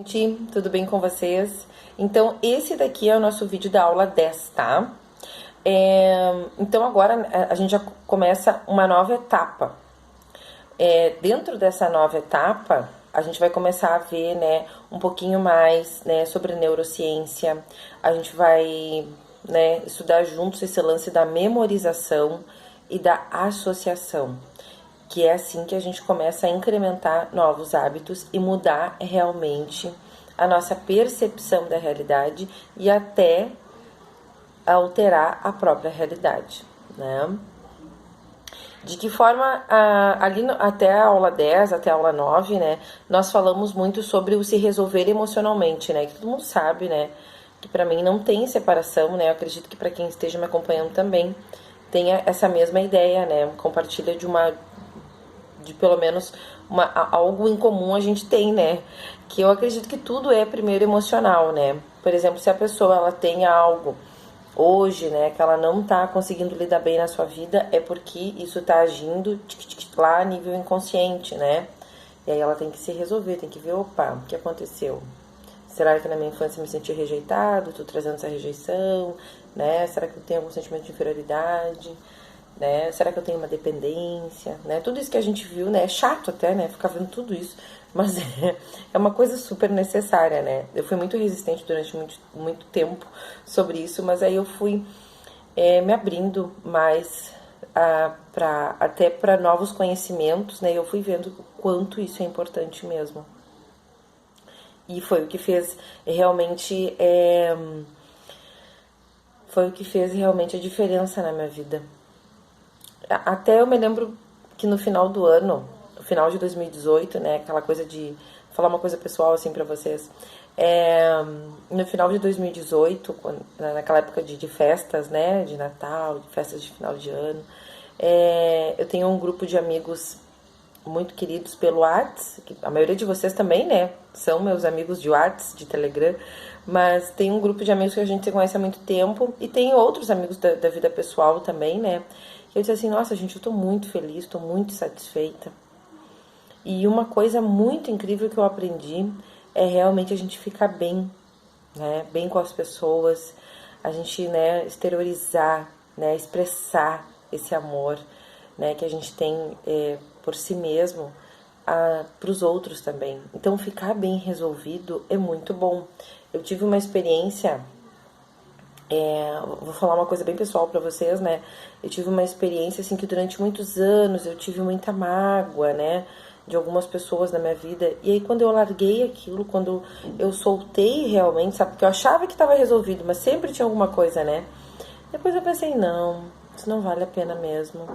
Gente, tudo bem com vocês? Então, esse daqui é o nosso vídeo da aula 10, tá? Então, agora a gente já começa uma nova etapa. Dentro dessa nova etapa, a gente vai começar a ver, né, um pouquinho mais, né, sobre neurociência. A gente vai, né, estudar juntos esse lance da memorização e da associação, que é assim que a gente começa a incrementar novos hábitos e mudar realmente a nossa percepção da realidade e até alterar a própria realidade, né? De que forma, ali até a aula 10, até a aula 9, né, nós falamos muito sobre o se resolver emocionalmente, né, que todo mundo sabe, né, que pra mim não tem separação, né, eu acredito que pra quem esteja me acompanhando também tenha essa mesma ideia, né, compartilha de pelo menos algo em comum a gente tem, né, que eu acredito que tudo é primeiro emocional, né, por exemplo, se a pessoa ela tem algo hoje, né, que ela não tá conseguindo lidar bem na sua vida, é porque isso tá agindo lá a nível inconsciente, né? E aí ela tem que se resolver, tem que ver, opa, o que aconteceu? Será que na minha infância me senti rejeitado? Tô trazendo essa rejeição, né? Será que eu tenho algum sentimento de inferioridade? Né? Será que eu tenho uma dependência? Né? Tudo isso que a gente viu, né? É chato até, né? Ficar vendo tudo isso, mas é uma coisa super necessária, né? Eu fui muito resistente durante muito tempo sobre isso, mas aí eu fui me abrindo mais até para novos conhecimentos, né? E eu fui vendo o quanto isso é importante mesmo. E foi o que fez realmente foi o que fez realmente a diferença na minha vida. Até eu me lembro que no final do ano, no final de 2018, né, aquela coisa de falar uma coisa pessoal assim pra vocês, no final de 2018, naquela época de festas, né, de Natal, de festas de final de ano, eu tenho um grupo de amigos muito queridos pelo Whats, que a maioria de vocês também, né, são meus amigos de Whats, de Telegram, mas tem um grupo de amigos que a gente se conhece há muito tempo e tem outros amigos da vida pessoal também, né. E eu disse assim, nossa gente, eu tô muito feliz, tô muito satisfeita. E uma coisa muito incrível que eu aprendi é realmente a gente ficar bem, né, bem com as pessoas, a gente, né, exteriorizar, né, expressar esse amor, né, que a gente tem por si mesmo, para os outros também. Então, ficar bem resolvido é muito bom. Eu tive uma experiência, vou falar uma coisa bem pessoal para vocês, né? Eu tive uma experiência assim que durante muitos anos eu tive muita mágoa, né, de algumas pessoas na minha vida. E aí quando eu larguei aquilo, quando eu soltei realmente, sabe, porque eu achava que estava resolvido, mas sempre tinha alguma coisa, né? Depois eu pensei, não, isso não vale a pena mesmo,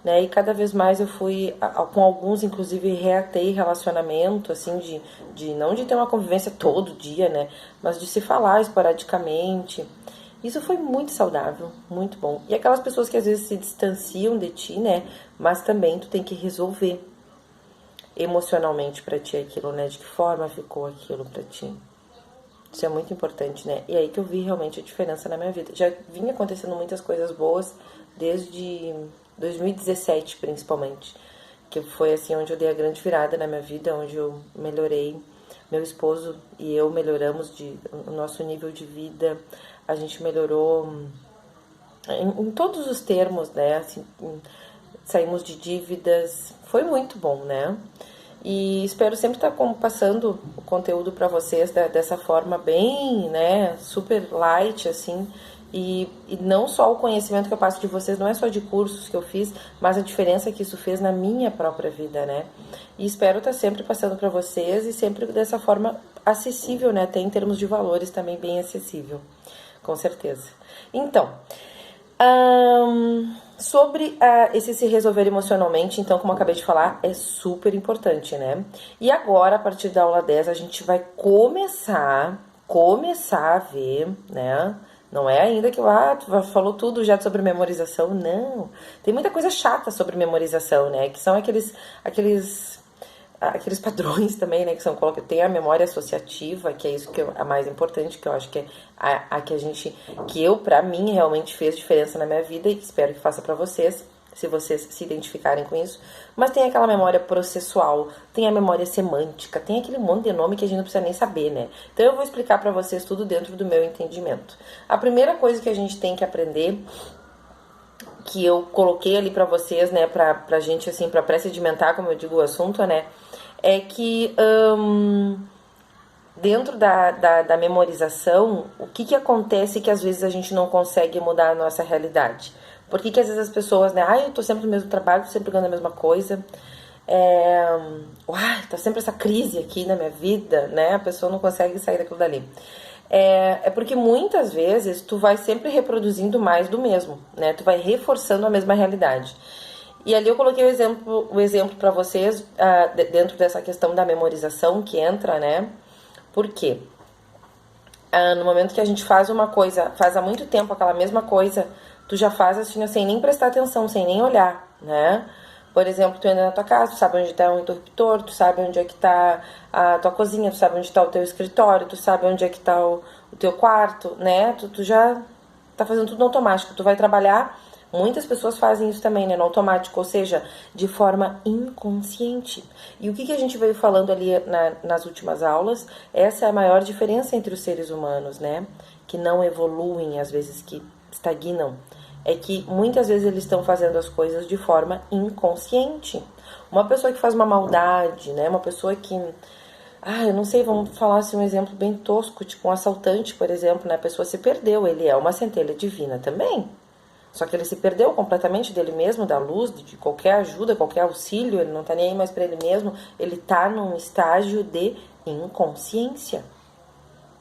né? E cada vez mais eu fui, com alguns, inclusive, reatei relacionamento, assim, de não de ter uma convivência todo dia, né? Mas de se falar esporadicamente. Isso foi muito saudável, muito bom. E aquelas pessoas que às vezes se distanciam de ti, né? Mas também tu tem que resolver emocionalmente pra ti aquilo, né? De que forma ficou aquilo pra ti. Isso é muito importante, né? E aí que eu vi realmente a diferença na minha vida. Já vinha acontecendo muitas coisas boas desde 2017, principalmente. Que foi assim onde eu dei a grande virada na minha vida, onde eu melhorei. Meu esposo e eu melhoramos o nosso nível de vida. A gente melhorou em todos os termos, né? Assim, saímos de dívidas. Foi muito bom, né? E espero sempre estar passando o conteúdo para vocês dessa forma bem, né, super light, assim, e não só o conhecimento que eu passo de vocês, não é só de cursos que eu fiz, mas a diferença que isso fez na minha própria vida, né. E espero estar sempre passando para vocês e sempre dessa forma acessível, né, até em termos de valores também bem acessível, com certeza. Então, sobre esse se resolver emocionalmente, então, como eu acabei de falar, é super importante, né? E agora, a partir da aula 10, a gente vai começar a ver, né? Não é ainda que tu falou tudo já sobre memorização, não. Tem muita coisa chata sobre memorização, né? Que são aqueles padrões também, né, que são tem a memória associativa, que é isso que é a mais importante, que eu acho que é a que a gente, que eu, pra mim, realmente fez diferença na minha vida e espero que faça pra vocês, se vocês se identificarem com isso, mas tem aquela memória processual, tem a memória semântica, tem aquele monte de nome que a gente não precisa nem saber, né? Então eu vou explicar para vocês tudo dentro do meu entendimento. A primeira coisa que a gente tem que aprender, que eu coloquei ali para vocês, né, pra gente, assim, pra pré-sedimentar, como eu digo, o assunto, né, é que dentro da memorização, o que acontece que às vezes a gente não consegue mudar a nossa realidade? Por que às vezes as pessoas, né, eu tô sempre no mesmo trabalho, tô sempre ganhando a mesma coisa, tá sempre essa crise aqui na minha vida, né, a pessoa não consegue sair daquilo dali. É porque muitas vezes tu vai sempre reproduzindo mais do mesmo, né, tu vai reforçando a mesma realidade. E ali eu coloquei o exemplo para vocês, dentro dessa questão da memorização que entra, né, por quê? No momento que a gente faz uma coisa, faz há muito tempo aquela mesma coisa, tu já faz assim, sem nem prestar atenção, sem nem olhar, né? Por exemplo, tu entra na tua casa, tu sabe onde tá o interruptor, tu sabe onde é que tá a tua cozinha, tu sabe onde tá o teu escritório, tu sabe onde é que tá o teu quarto, né? Tu já tá fazendo tudo no automático. Tu vai trabalhar, muitas pessoas fazem isso também, né? No automático, ou seja, de forma inconsciente. E o que a gente veio falando ali nas últimas aulas, essa é a maior diferença entre os seres humanos, né? Que não evoluem, às vezes que estagnam. É que muitas vezes eles estão fazendo as coisas de forma inconsciente. Uma pessoa que faz uma maldade, né? Uma pessoa que... eu não sei, vamos falar assim um exemplo bem tosco, tipo um assaltante, por exemplo, né? A pessoa se perdeu, ele é uma centelha divina também. Só que ele se perdeu completamente dele mesmo, da luz, de qualquer ajuda, qualquer auxílio, ele não tá nem aí mais pra ele mesmo, ele tá num estágio de inconsciência,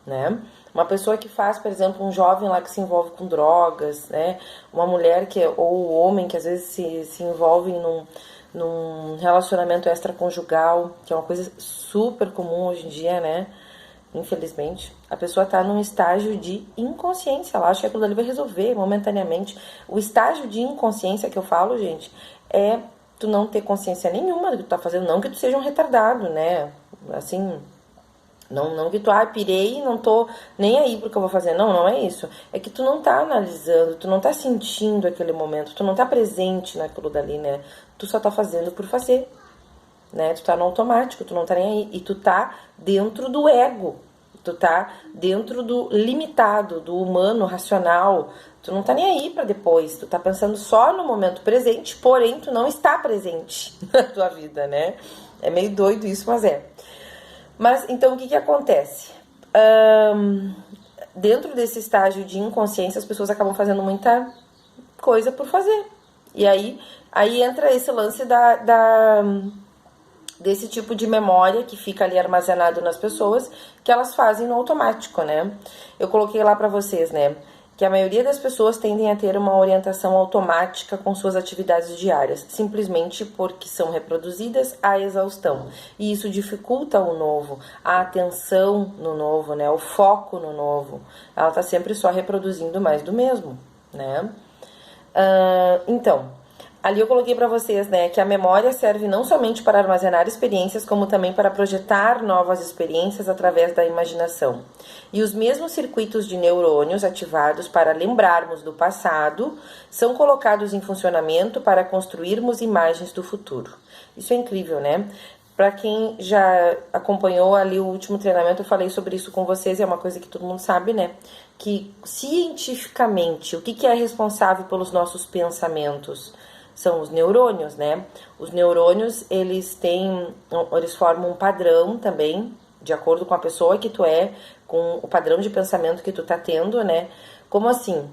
né? Uma pessoa que faz, por exemplo, um jovem lá que se envolve com drogas, né? Uma mulher ou o homem que às vezes se envolve num relacionamento extraconjugal, que é uma coisa super comum hoje em dia, né? Infelizmente, a pessoa tá num estágio de inconsciência, ela acha que aquilo ali vai resolver momentaneamente. O estágio de inconsciência que eu falo, gente, é tu não ter consciência nenhuma do que tu tá fazendo, não que tu seja um retardado, né? Assim... Não que tu, pirei e não tô nem aí pro que eu vou fazer. Não é isso. É que tu não tá analisando, tu não tá sentindo aquele momento, tu não tá presente naquilo dali, né? Tu só tá fazendo por fazer, né? Tu tá no automático, tu não tá nem aí. E tu tá dentro do ego, tu tá dentro do limitado, do humano, racional. Tu não tá nem aí pra depois, tu tá pensando só no momento presente, porém tu não está presente na tua vida, né? É meio doido isso, mas é. Mas, então, o que acontece? Dentro desse estágio de inconsciência, as pessoas acabam fazendo muita coisa por fazer. E aí entra esse lance desse tipo de memória que fica ali armazenado nas pessoas, que elas fazem no automático, né? Eu coloquei lá pra vocês, né? Que a maioria das pessoas tendem a ter uma orientação automática com suas atividades diárias, simplesmente porque são reproduzidas à exaustão. E isso dificulta o novo, a atenção no novo, né? O foco no novo. Ela está sempre só reproduzindo mais do mesmo, né? Então, ali eu coloquei para vocês, né, que a memória serve não somente para armazenar experiências, como também para projetar novas experiências através da imaginação. E os mesmos circuitos de neurônios ativados para lembrarmos do passado são colocados em funcionamento para construirmos imagens do futuro. Isso é incrível, né? Para quem já acompanhou ali o último treinamento, eu falei sobre isso com vocês, e é uma coisa que todo mundo sabe, né? Que cientificamente, o que é responsável pelos nossos pensamentos? São os neurônios, né? Os neurônios, eles formam um padrão também, de acordo com a pessoa que tu é, com o padrão de pensamento que tu tá tendo, né? Como assim?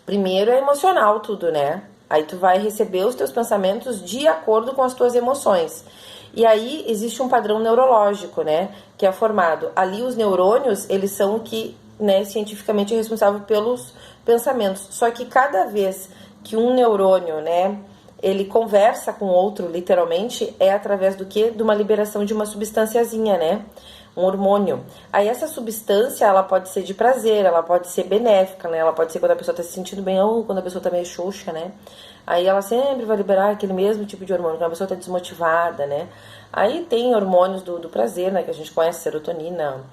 Primeiro é emocional tudo, né? Aí tu vai receber os teus pensamentos de acordo com as tuas emoções. E aí existe um padrão neurológico, né? Que é formado. Ali os neurônios, eles são o que, né, cientificamente é responsável pelos pensamentos. Só que cada vez que um neurônio, né, ele conversa com outro, literalmente, é através do quê? De uma liberação de uma substânciazinha, né? Um hormônio. Aí essa substância, ela pode ser de prazer, ela pode ser benéfica, né? Ela pode ser quando a pessoa tá se sentindo bem ou quando a pessoa tá meio xoxa, né? Aí ela sempre vai liberar aquele mesmo tipo de hormônio, quando a pessoa tá desmotivada, né? Aí tem hormônios do prazer, né? Que a gente conhece, serotonina,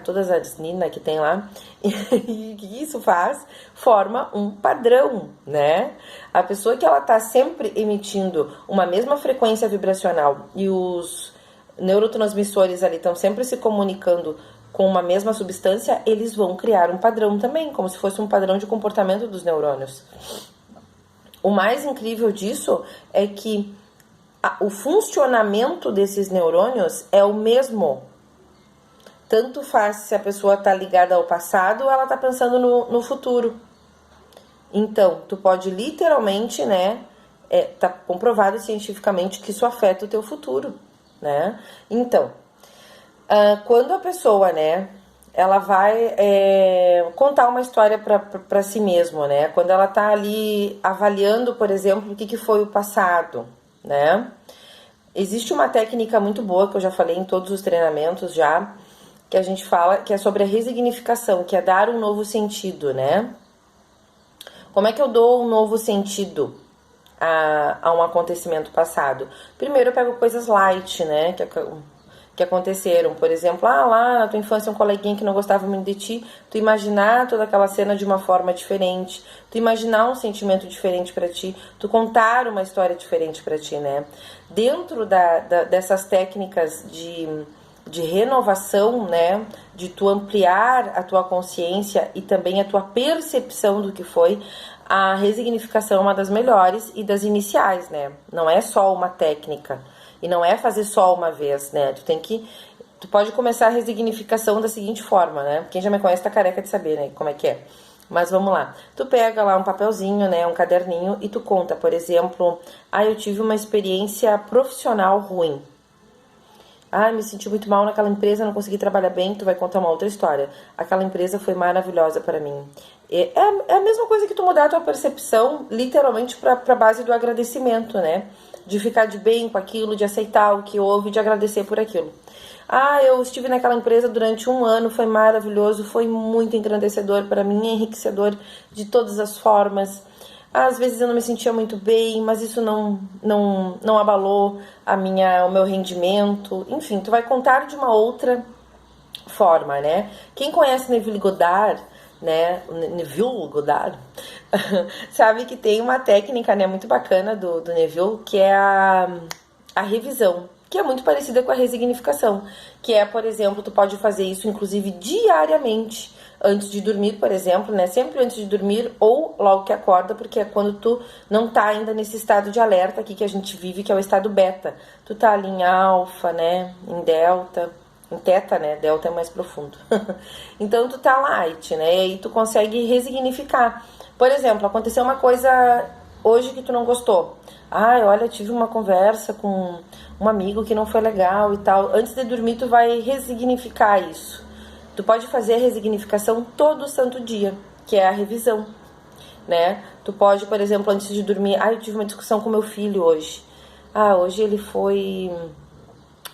todas as Nina que tem lá, e o que isso faz? Forma um padrão, né? A pessoa que ela tá sempre emitindo uma mesma frequência vibracional e os neurotransmissores ali estão sempre se comunicando com uma mesma substância, eles vão criar um padrão também, como se fosse um padrão de comportamento dos neurônios. O mais incrível disso é que o funcionamento desses neurônios é o mesmo. Tanto faz se a pessoa está ligada ao passado ou ela está pensando no futuro. Então, tu pode literalmente, né, tá comprovado cientificamente que isso afeta o teu futuro, né? Então, quando a pessoa, né, ela vai contar uma história para si mesma, né? Quando ela tá ali avaliando, por exemplo, o que foi o passado, né? Existe uma técnica muito boa que eu já falei em todos os treinamentos já, que a gente fala, que é sobre a resignificação, que é dar um novo sentido, né? Como é que eu dou um novo sentido a um acontecimento passado? Primeiro eu pego coisas light, né? Que aconteceram, por exemplo, lá na tua infância um coleguinha que não gostava muito de ti, tu imaginar toda aquela cena de uma forma diferente, tu imaginar um sentimento diferente pra ti, tu contar uma história diferente pra ti, né? Dentro dessas técnicas de renovação, né, de tu ampliar a tua consciência e também a tua percepção do que foi, a resignificação é uma das melhores e das iniciais, né? Não é só uma técnica e não é fazer só uma vez, né? Tu pode começar a resignificação da seguinte forma, né? Quem já me conhece tá careca de saber, né, como é que é. Mas vamos lá. Tu pega lá um papelzinho, né, um caderninho e tu conta, por exemplo, eu tive uma experiência profissional ruim. Me senti muito mal naquela empresa, não consegui trabalhar bem. Tu vai contar uma outra história. Aquela empresa foi maravilhosa para mim. É a mesma coisa que tu mudar a tua percepção, literalmente, pra base do agradecimento, né? De ficar de bem com aquilo, de aceitar o que houve, de agradecer por aquilo. Eu estive naquela empresa durante 1 ano, foi maravilhoso, foi muito engrandecedor para mim, enriquecedor de todas as formas. Às vezes eu não me sentia muito bem, mas isso não abalou o meu rendimento. Enfim, tu vai contar de uma outra forma, né? Quem conhece Neville Goddard, né? Neville Goddard, sabe que tem uma técnica, né, muito bacana do Neville, que é a revisão, que é muito parecida com a resignificação, que é, por exemplo, tu pode fazer isso, inclusive, diariamente, antes de dormir, por exemplo, né? Sempre antes de dormir ou logo que acorda, porque é quando tu não tá ainda nesse estado de alerta aqui que a gente vive, que é o estado beta. Tu tá ali em alfa, né? Em delta, em teta, né? Delta é mais profundo. Então tu tá light, né? E aí tu consegue resignificar. Por exemplo, aconteceu uma coisa hoje que tu não gostou. Olha, tive uma conversa com um amigo que não foi legal e tal. Antes de dormir, tu vai resignificar isso. Tu pode fazer a resignificação todo santo dia, que é a revisão, né? Tu pode, por exemplo, antes de dormir, eu tive uma discussão com meu filho hoje. Hoje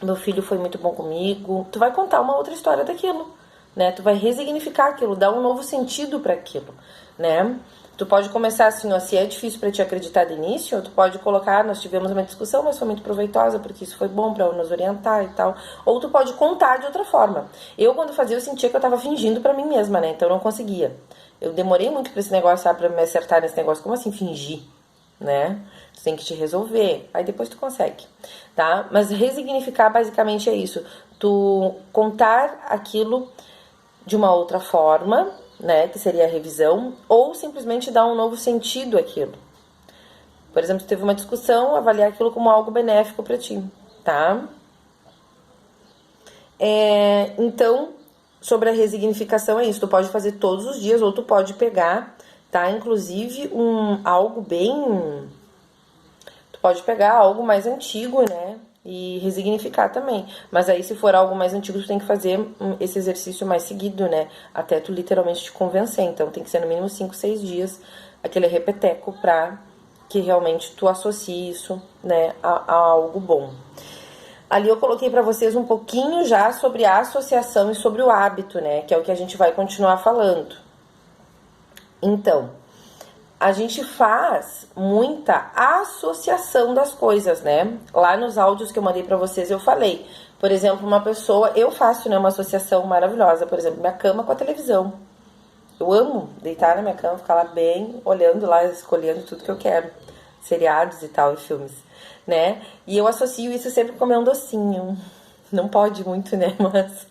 meu filho foi muito bom comigo. Tu vai contar uma outra história daquilo, né? Tu vai resignificar aquilo, dar um novo sentido para aquilo, né? Tu pode começar assim, se é difícil para te acreditar de início, tu pode colocar, nós tivemos uma discussão, mas foi muito proveitosa, porque isso foi bom para nos orientar e tal. Ou tu pode contar de outra forma. Eu, quando fazia, eu sentia que eu tava fingindo para mim mesma, né? Então eu não conseguia. Eu demorei muito pra esse negócio, sabe, pra me acertar nesse negócio. Como assim fingir, né? Tu tem que te resolver, aí depois tu consegue, tá? Mas resignificar basicamente é isso. Tu contar aquilo de uma outra forma, né, que seria a revisão, ou simplesmente dar um novo sentido àquilo. Por exemplo, tu teve uma discussão, avaliar aquilo como algo benéfico para ti, tá? Então, sobre a resignificação é isso, tu pode fazer todos os dias, ou tu pode pegar, tá? Inclusive, tu pode pegar algo mais antigo, né? E resignificar também. Mas aí, se for algo mais antigo, tu tem que fazer esse exercício mais seguido, né? Até tu literalmente te convencer. Então, tem que ser no mínimo 5, 6 dias, aquele repeteco, pra que realmente tu associe isso, né, a algo bom. Ali eu coloquei pra vocês um pouquinho já sobre a associação e sobre o hábito, né? Que é o que a gente vai continuar falando. Então, a gente faz muita associação das coisas, né? Lá nos áudios que eu mandei pra vocês eu falei. Por exemplo, uma pessoa, eu faço, né, uma associação maravilhosa, por exemplo, minha cama com a televisão. Eu amo deitar na minha cama, ficar lá bem, olhando lá, escolhendo tudo que eu quero. Seriados e tal, e filmes, né? E eu associo isso sempre com comer um docinho. Não pode muito, né? Mas...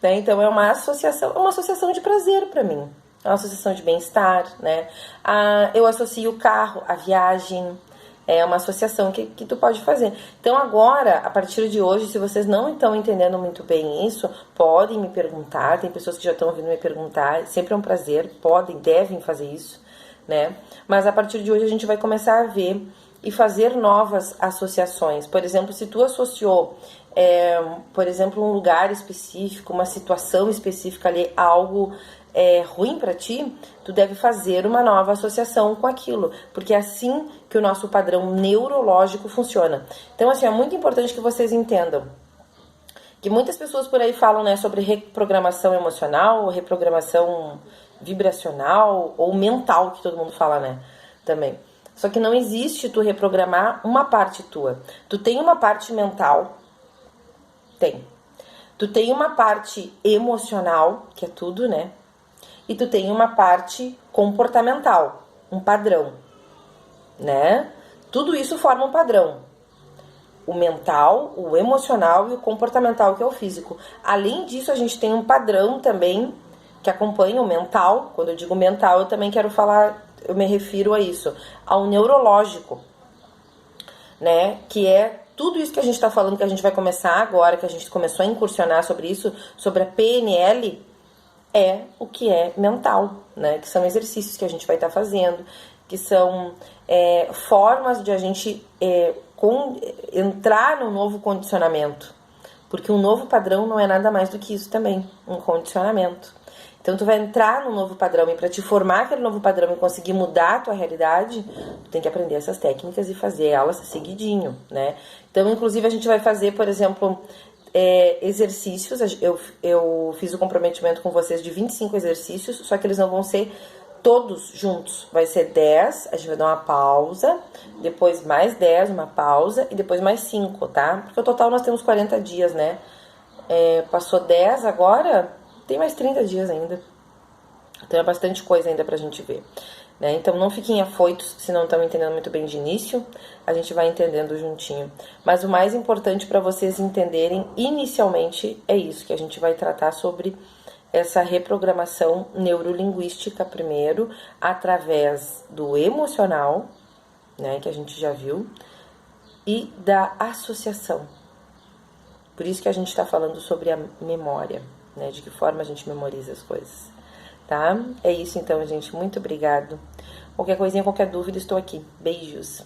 né? Então é uma associação de prazer pra mim. É uma associação de bem-estar, né? Eu associo o carro, a viagem. É uma associação que tu pode fazer. Então agora, a partir de hoje, se vocês não estão entendendo muito bem isso, podem me perguntar. Tem pessoas que já estão ouvindo me perguntar. Sempre é um prazer. Podem, devem fazer isso, né? Mas a partir de hoje a gente vai começar a ver e fazer novas associações. Por exemplo, se tu associou, por exemplo, um lugar específico, uma situação específica ali, algo ruim para ti, tu deve fazer uma nova associação com aquilo, porque é assim que o nosso padrão neurológico funciona. Então, assim, é muito importante que vocês entendam que muitas pessoas por aí falam, né, sobre reprogramação emocional, reprogramação vibracional ou mental, que todo mundo fala, né, também. Só que não existe tu reprogramar uma parte tua. Tu tem uma parte mental, tem. Tu tem uma parte emocional, que é tudo, né? E tu tem uma parte comportamental, um padrão, né? Tudo isso forma um padrão. O mental, o emocional e o comportamental, que é o físico. Além disso, a gente tem um padrão também que acompanha o mental. Quando eu digo mental, eu também quero falar, eu me refiro a isso, ao neurológico, né? Que é tudo isso que a gente está falando, que a gente vai começar agora, que a gente começou a incursionar sobre isso, sobre a PNL, é o que é mental, né? Que são exercícios que a gente vai estar fazendo, que são formas de a gente entrar no novo condicionamento. Porque um novo padrão não é nada mais do que isso também, um condicionamento. Então tu vai entrar no novo padrão e para te formar aquele novo padrão e conseguir mudar a tua realidade, tu tem que aprender essas técnicas e fazer elas seguidinho, né? Então, inclusive, a gente vai fazer, por exemplo, exercícios. Eu fiz o comprometimento com vocês de 25 exercícios, só que eles não vão ser todos juntos. Vai ser 10, a gente vai dar uma pausa, depois mais 10, uma pausa, e depois mais 5, tá? Porque o total nós temos 40 dias, né? Passou 10 agora, tem mais 30 dias ainda. Então é bastante coisa ainda pra gente ver, né? Então não fiquem afoitos se não estão entendendo muito bem de início, a gente vai entendendo juntinho. Mas o mais importante para vocês entenderem inicialmente é isso, que a gente vai tratar sobre essa reprogramação neurolinguística primeiro, através do emocional, né, que a gente já viu, e da associação. Por isso que a gente está falando sobre a memória, né, de que forma a gente memoriza as coisas, tá? É isso então, gente, muito obrigado. Qualquer coisinha, qualquer dúvida, estou aqui. Beijos!